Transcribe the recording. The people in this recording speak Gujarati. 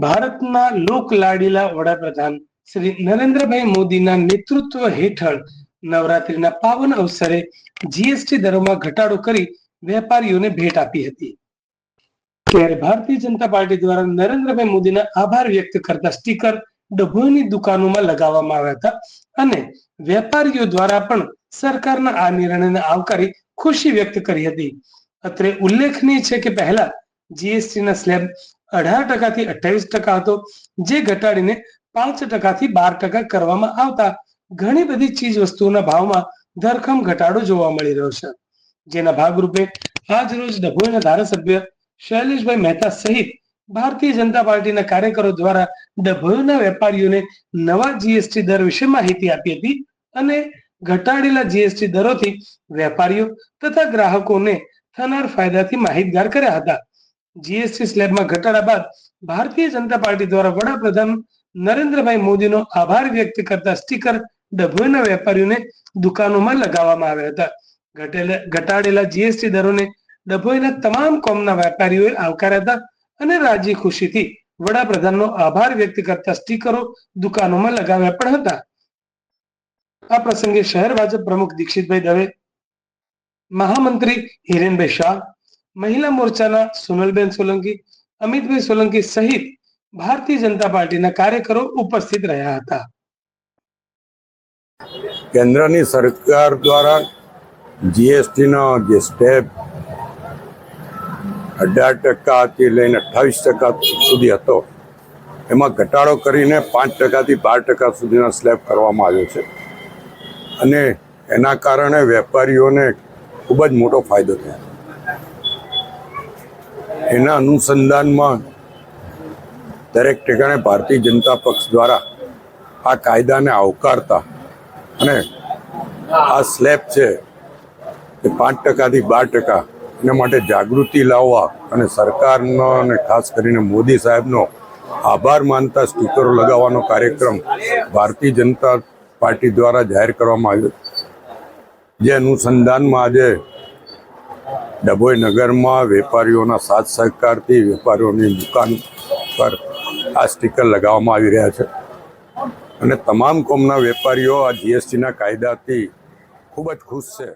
ભારતના લોકલાડીલા વડાપ્રધાન શ્રી નરેન્દ્રભાઈ મોદીના નેતૃત્વ હેઠળ નવરાત્રીના પાવન અવસરે જીએસટી દરોમાં ઘટાડો કરી વેપારીઓને ભેટ આપી હતી। ત્યારે ભારતીય જનતા પાર્ટી દ્વારા નરેન્દ્રભાઈ મોદીના આભાર વ્યક્ત કરતા સ્ટીકર ડભોઈની દુકાનોમાં લગાવવામાં આવ્યા હતા અને વેપારીઓ દ્વારા પણ સરકારના આ નિર્ણયને આવકારી ખુશી વ્યક્ત કરી હતી। અત્રે ઉલ્લેખનીય છે કે પહેલા જીએસટીના સ્લેબ 18% થી 28% હતો, જે ઘટાડીને 5% થી 12% કરવામાં આવતા ઘણી બધી ચીજ વસ્તુઓના ભાવમાં ધરખમ ઘટાડો જોવા મળી રહ્યો છે। જેના ભાગરૂપે આજ રોજ ડભોઈના ધારાસભ્ય શૈલેષભાઈ મહેતા સહિત ભારતીય જનતા પાર્ટીના કાર્યકરો દ્વારા ડભોઈના વેપારીઓને નવા જીએસટી દર વિશે માહિતી આપી હતી અને ઘટાડેલા જીએસટી દરોથી વેપારીઓ તથા ગ્રાહકોને થનાર ફાયદાથી માહિતગાર કર્યા હતા। જીએસટી સ્લેબમાં ઘટાડા બાદ ભારતીય જનતા પાર્ટી દ્વારા વડાપ્રધાન નરેન્દ્રભાઈ મોદીનો આભાર વ્યક્ત કરતા સ્ટીકર ડભોઈના વેપારીઓને દુકાનોમાં લગાવવામાં આવ્યા હતા। ઘટાડેલા જીએસટી દરોને ડભોઈના તમામ કોમના વેપારીઓએ આવકાર્યા હતા અને રાજી ખુશીથી વડાપ્રધાનનો આભાર વ્યક્ત કરતા સ્ટીકરો દુકાનોમાં લગાવ્યા પણ હતા। આ પ્રસંગે શહેર ભાજપ પ્રમુખ દીક્ષિતભાઈ દવે, મહામંત્રી હિરેનભાઈ શાહ, મહિલા મોરચાના સોનલબેન સોલંકી, અમિતભાઈ સોલંકી સહિત ભારતીય જનતા પાર્ટીના કાર્યકરો ઉપસ્થિત રહ્યા હતા। કેન્દ્રની સરકાર દ્વારા જીએસટીનો જે સ્ટેપ 18% થી લઈને 28% સુધી હતો, એમાં ઘટાડો કરીને 5% થી 12% સુધીનો સ્લેબ કરવામાં આવ્યો છે અને એના કારણે વેપારીઓને ખૂબ જ મોટો ફાયદો થયો। એના અનુસંધાનમાં દરેક ઠેકાણે ભારતીય જનતા પક્ષ દ્વારા આ કાયદાને આવકારતા અને આ સ્લેબ છે એ 5% થી 12%, એના માટે જાગૃતિ લાવવા અને સરકારનો અને ખાસ કરીને મોદી સાહેબનો આભાર માનતા સ્ટીકરો લગાવવાનો કાર્યક્રમ ભારતીય જનતા પાર્ટી દ્વારા જાહેર કરવામાં આવ્યો, જે અનુસંધાનમાં આજે ડભોઈ નગરમાં વેપારીઓના સાથ સહકારથી વેપારીઓની દુકાન પર આ સ્ટીકર લગાવવામાં આવી રહ્યા છે અને તમામ કોમના વેપારીઓ આ જીએસટીના કાયદાથી ખૂબ જ ખુશ છે।